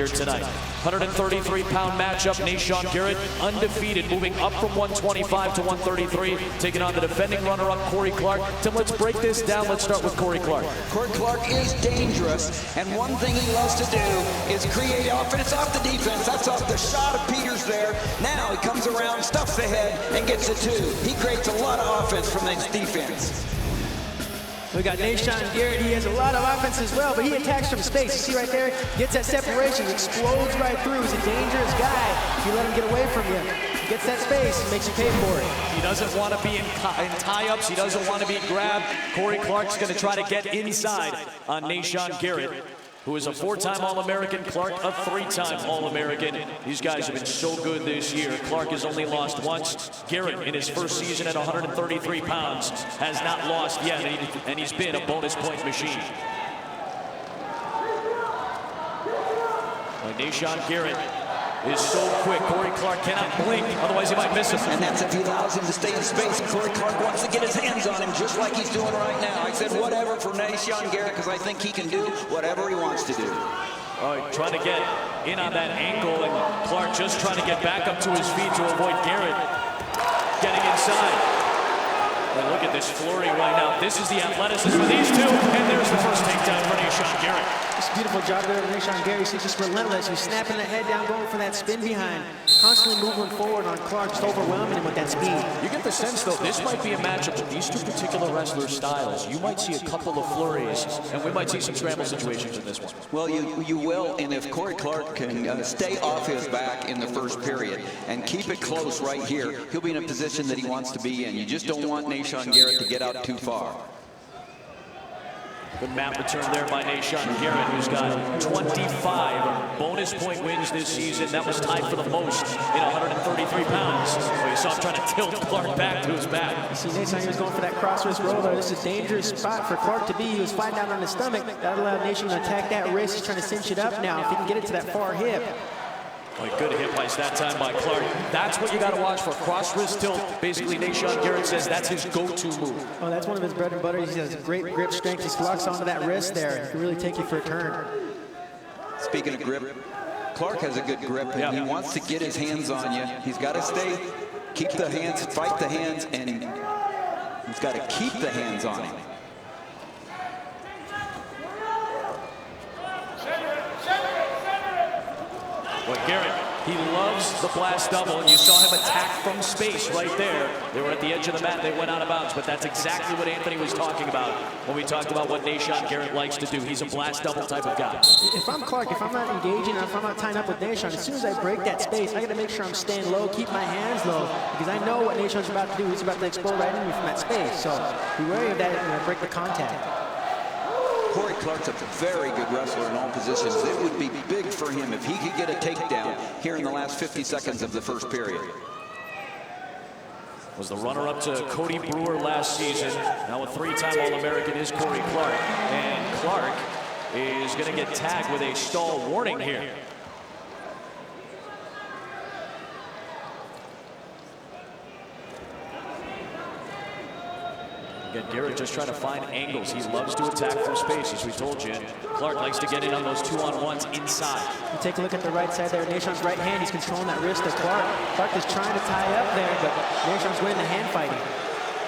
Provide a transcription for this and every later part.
here tonight. 133-pound matchup. Nahshon Garrett undefeated, moving up from 125 to 133, taking on the defending runner-up Cory Clark. Tim, let's break this down. Let's start with Cory Clark. Cory Clark is dangerous, and one thing he loves to do is create offense off the defense. That's off the shot of Peters there. Now he comes around, stuffs the head, and gets a two. He creates a lot of offense from this defense. We got Nahshon Garrett. He has a lot of offense as well, but he attacks from space. You see right there, gets that separation, explodes right through. He's a dangerous guy. If you let him get away from you, he gets that space, makes you pay for it. He doesn't want to be in tie-ups. He doesn't want to be grabbed. Cory Clark's going to try to get inside on Nahshon Garrett, who is a four-time All-American, Clark a three-time All-American. These guys have been so good this year. Clark has only lost once. Garrett, in his first season at 133 pounds, has not lost yet, and he's been a bonus point machine. Nahshon Garrett is so quick. Cory Clark cannot blink, otherwise he might miss him. And that's if he allows him to stay in space. Cory Clark wants to get his hands on him just like he's doing right now. I said whatever for Nahshon Garrett because I think he can do whatever he wants to do. All right, trying to get in on that ankle, and Clark just trying to get back up to his feet to avoid Garrett getting inside. And look at this flurry right now. This is the athleticism of these two, and there's the first takedown for Nahshon Garrett. It's a beautiful job there of Nahshon Garrett. He's just relentless. He's snapping the head down, going for that spin behind, constantly moving forward on Clark, just overwhelming him with that speed. You get the sense, though, this might be a matchup with these two particular wrestler styles. You might see a couple of flurries, and we might see some scramble situations in this one. Well, you will, and if Cory Clark can stay off his back in the first period and keep it close right here, he'll be in a position that he wants to be in. You just don't want Nahshon Garrett to get out too far. Good mat return there by Nahshon Garrett, who's got 25 bonus point wins this season. That was tied for the most in 133 pounds. Well, you saw him trying to tilt Clark back to his back. You see Nahshon, he was going for that cross-wrist roller. This is a dangerous spot for Clark to be. He was fighting down on his stomach. That allowed Nahshon to attack that wrist. He's trying to cinch it up now. If he can get it to that far hip. Well, good hip by that time by Clark. That's what you got to watch for. Cross wrist tilt. Basically, Nahshon Garrett says that's his go-to move. Oh, that's one of his bread and butter. He has great grip strength. He locks onto that wrist there. He can really take you for a turn. Speaking of grip, Clark has a good grip, and he wants to get his hands on you. He's got to stay, keep the hands, fight the hands, and he's got to keep the hands on him. Well, Garrett, he loves the blast double, and you saw him attack from space right there. They were at the edge of the mat. They went out of bounds, but that's exactly what Anthony was talking about when we talked about what Nahshon Garrett likes to do. He's a blast double type of guy. If I'm Clark, if I'm not engaging, or if I'm not tying up with Nahshon, as soon as I break that space, I got to make sure I'm staying low, keep my hands low, because I know what Nahshon's about to do. He's about to explode right into me from that space. So be wary of that and break the contact. Cory Clark's a very good wrestler in all positions. It would be big for him if he could get a takedown here in the last 50 seconds of the first period. Was the runner-up to Cody Brewer last season. Now a three-time All-American is Cory Clark. And Clark is going to get tagged with a stall warning here. Again, Garrett just trying to find angles. He loves to attack from space, as we told you. Clark likes to get in on those two-on-ones inside. You take a look at the right side there. Nahshon's right hand, he's controlling that wrist of Clark. Clark is trying to tie up there, but Nahshon's winning the hand fighting.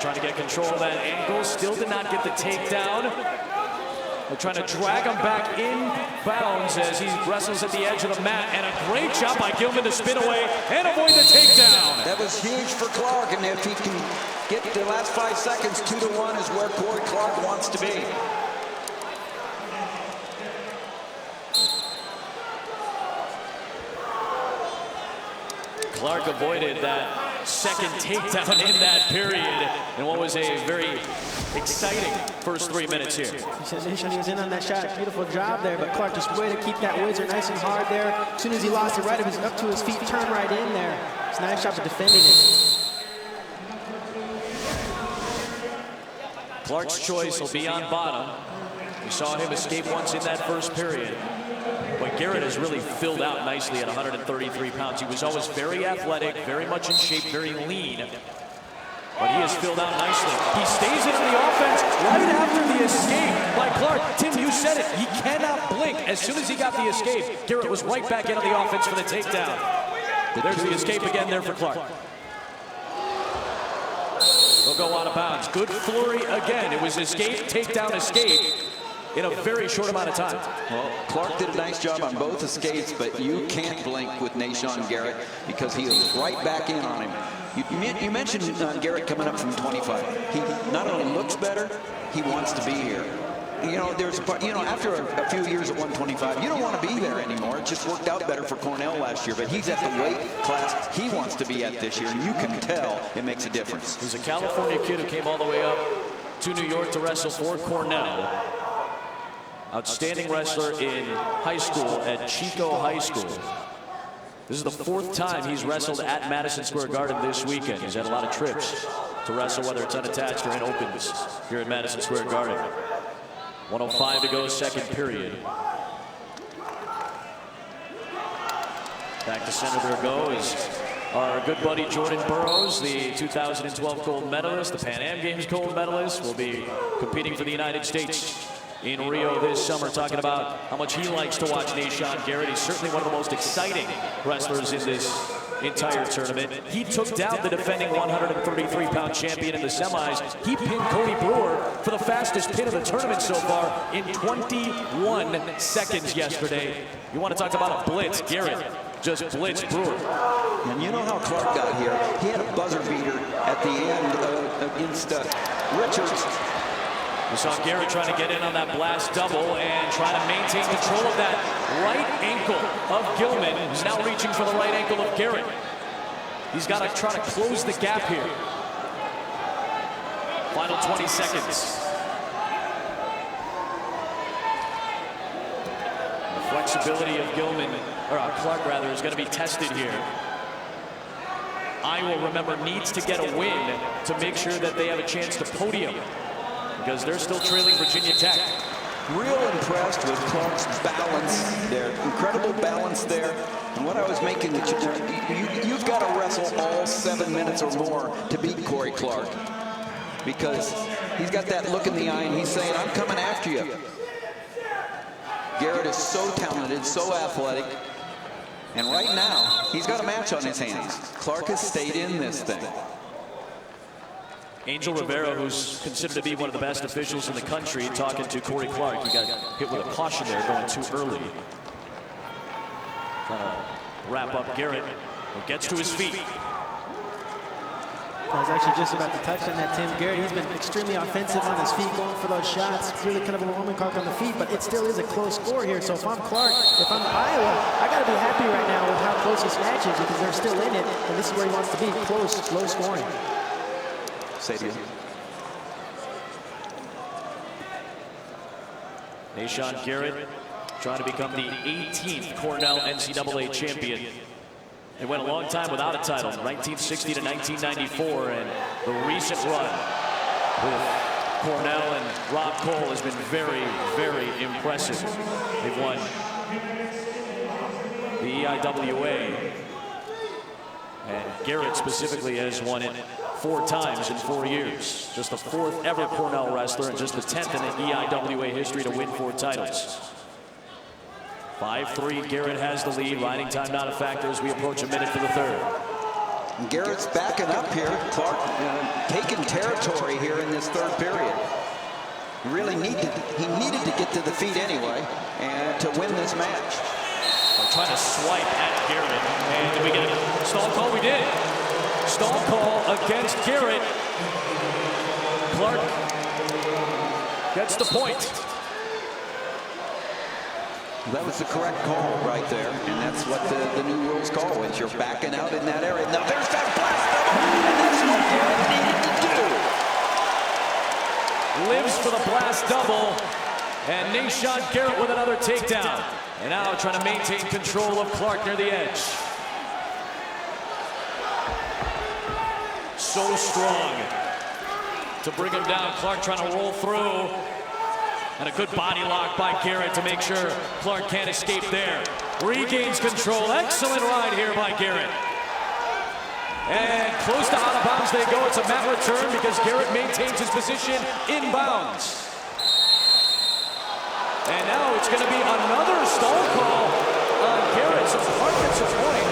Trying to get control of that ankle. Still did not get the takedown. They're trying to drag him back in bounds as he wrestles at the edge of the mat. And a great job by Gilman to spin away and avoid the takedown. That was huge for Clark, and if he can get the last 5 seconds, 2-1 is where Cory Clark wants to be. Clark avoided that second takedown in that period in what was a very exciting first 3 minutes here. He says Nahshon, he was in on that shot. Beautiful job there, but Clark just way to keep that wizard nice and hard there. As soon as he lost it right up to his feet, turned right in there. It's a nice job of defending it. Clark's choice will be on bottom. We saw him escape once in that first period. But Garrett has really filled out nicely at 133 pounds. He was always very athletic, very much in shape, very lean. But he is filled out nicely. He stays into the offense right after the escape by Clark. Tim, you said it. He cannot blink. As soon as he got the escape, Garrett was right back into the offense for the takedown. There's the escape again there for Clark. He'll go out of bounds. Good flurry again. It was escape, takedown, escape in a very short amount of time. Well, Clark did a nice job on both escapes, but you can't blink with Nahshon Garrett because he is right back in on him. You mentioned Garrett coming up from 25. He not only looks better, he wants to be here. You know, there's a part, you know, after a few years at 125, you don't want to be there anymore. It just worked out better for Cornell last year, but he's at the weight class he wants to be at this year, and you can tell it makes a difference. He's a California kid who came all the way up to New York to wrestle for Cornell. Outstanding wrestler in high school at Chico High School. This is the 4th time he's wrestled at Madison Square Garden this weekend. He's had a lot of trips to wrestle, whether it's unattached or in opens here at Madison Square Garden. 1:05 to go, second period. Back to center there goes our good buddy Jordan Burroughs, the 2012 gold medalist, the Pan Am Games gold medalist, will be competing for the United States in Rio this summer, talking about how much he likes to watch Nahshon Garrett. He's certainly one of the most exciting wrestlers in this entire tournament. He took down the defending 133-pound champion in the semis. He pinned Cody Brewer for the fastest pin of the tournament so far in 21 seconds yesterday. You want to talk about a blitz? Garrett just blitzed Brewer. And you know how Clark got here? He had a buzzer beater at the end against Richards. We saw Garrett trying to get in on that blast double and trying to maintain control of that right ankle of Gilman, who's now reaching for the right ankle of Garrett. He's got to try to close the gap here. Final 20 seconds. The flexibility of Gilman, or Clark rather, is going to be tested here. Iowa, remember, needs to get a win to make sure that they have a chance to podium, because they're still trailing Virginia Tech. Real impressed with Clark's balance there. Incredible balance there. And what I was making, you've got to wrestle all 7 minutes or more to beat Cory Clark, because he's got that look in the eye and he's saying, I'm coming after you. Garrett is so talented, so athletic, and right now he's got a match on his hands. Clark has stayed in this thing. Angel Rivera, who's considered to be one of the best officials in the country, talking to Cory Clark. He got hit with a caution there going too early. Trying to wrap up Garrett, who gets to his feet. I was actually just about to touch on that, Tim. Garrett, he's been extremely offensive on his feet, going for those shots. It's really kind of a woman cock on the feet, but it still is a close score here. So if I'm Clark, if I'm Iowa, I got to be happy right now with how close this match is, because they're still in it, and this is where he wants to be, close, low scoring. Nahshon Garrett trying to become the 18th Cornell NCAA champion. They went a long time without a title, 1960 to 1994, and the recent run with Cornell and Rob Cole has been very, very impressive. They've won the EIWA, and Garrett specifically has won it 4 times in 4 years. Just the 4th ever Cornell wrestler and just the 10th in the EIWA history to win 4 titles. 5-3, Garrett has the lead. Riding time not a factor as we approach a minute for the 3rd. And Garrett's backing up here. Clark taking territory here in this 3rd period. He really needed to get to the feet anyway and to win this match. We're trying to swipe at Garrett, and did we get a stall call? We did. Stall call against Garrett. Clark gets the point. That was the correct call right there, and that's what the new rules call is. You're backing out in that area. Now there's that blast, and that's what Garrett needed to do. Lives for the blast double, and Nahshon Garrett with another takedown. And now trying to maintain control of Clark near the edge. So strong to bring him down. Clark trying to roll through. And a good body lock by Garrett to make sure Clark can't escape there. Regains control. Excellent ride here by Garrett. And close to out of bounds they go. It's a mat return because Garrett maintains his position inbounds. And now it's going to be another stall call on Garrett. So Clark gets a point.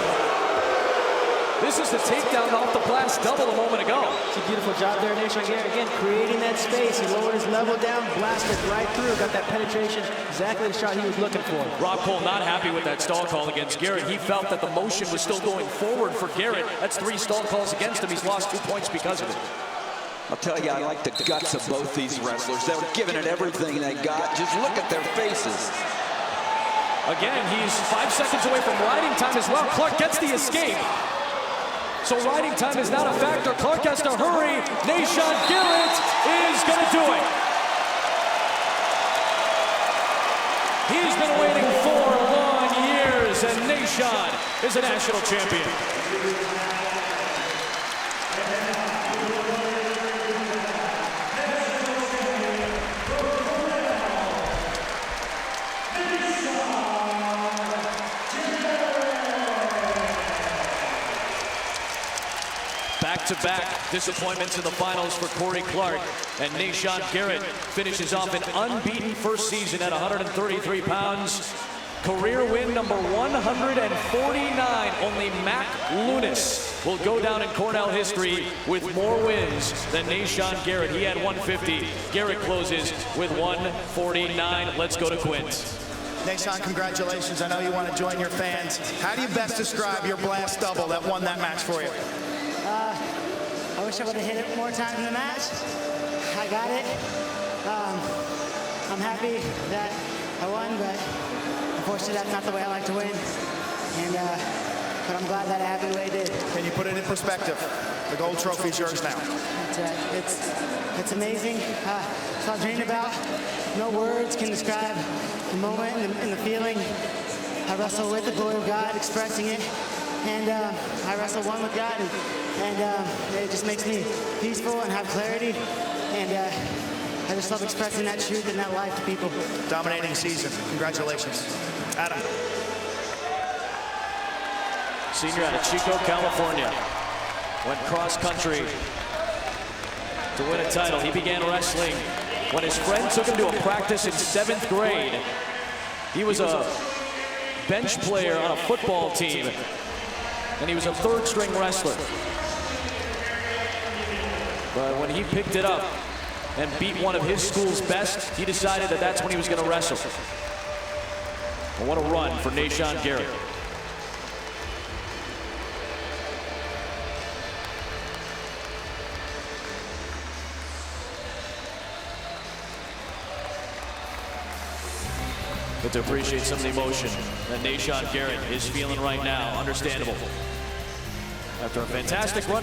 This is the takedown off the blast double a moment ago. It's a beautiful job there, Nahshon Garrett. Again, creating that space. He lowered his level down, blasted right through, got that penetration. Exactly the shot he was looking for. Rob Cole not happy with that stall call against Garrett. He felt that the motion was still going forward for Garrett. That's 3 stall calls against him. He's lost 2 points because of it. I'll tell you, I like the guts of both these wrestlers. They were giving it everything they got. Just look at their faces. Again, he's 5 seconds away from riding time as well. Clark gets the escape. So riding time is not a factor. Clark has to hurry. Nahshon Garrett is going to do it. He's been waiting 4 long years, and Nahshon is a national champion. Back-to-back disappointments in the finals for Cory Clark, and Nahshon Garrett finishes off an unbeaten first season at 133 pounds. Career win number 149. Only Mac Lunas will go down in Cornell history with more wins than Nahshon Garrett. He had 150. Garrett closes with 149. Let's go to Quint. Nahshon, congratulations. I know you want to join your fans. How do you best describe your blast double that won that match for you? I wish I would have hit it more times in the match. I got it. I'm happy that I won, but unfortunately that's not the way I like to win. But I'm glad that it happened the way it did. Can you put it in perspective? The gold trophy's yours now. It's amazing. It's all I dreamed about. No words can describe the moment and the feeling. I wrestle with the glory of God, expressing it. And I wrestle one with God, and it just makes me peaceful and have clarity. And I just love expressing that truth and that life to people. Dominating season. Congratulations. Adam. Senior out of Chico, California. Went cross-country to win a title. He began wrestling when his friend took him to a practice in 7th grade. He was a bench player on a football team, and he was a 3rd-string wrestler. But when he picked it up and beat one of his school's best, he decided that that's when he was going to wrestle. And what a run for Nahshon Garrett. But to appreciate some of the emotion that Nahshon Garrett is feeling right now, understandable. After a fantastic run.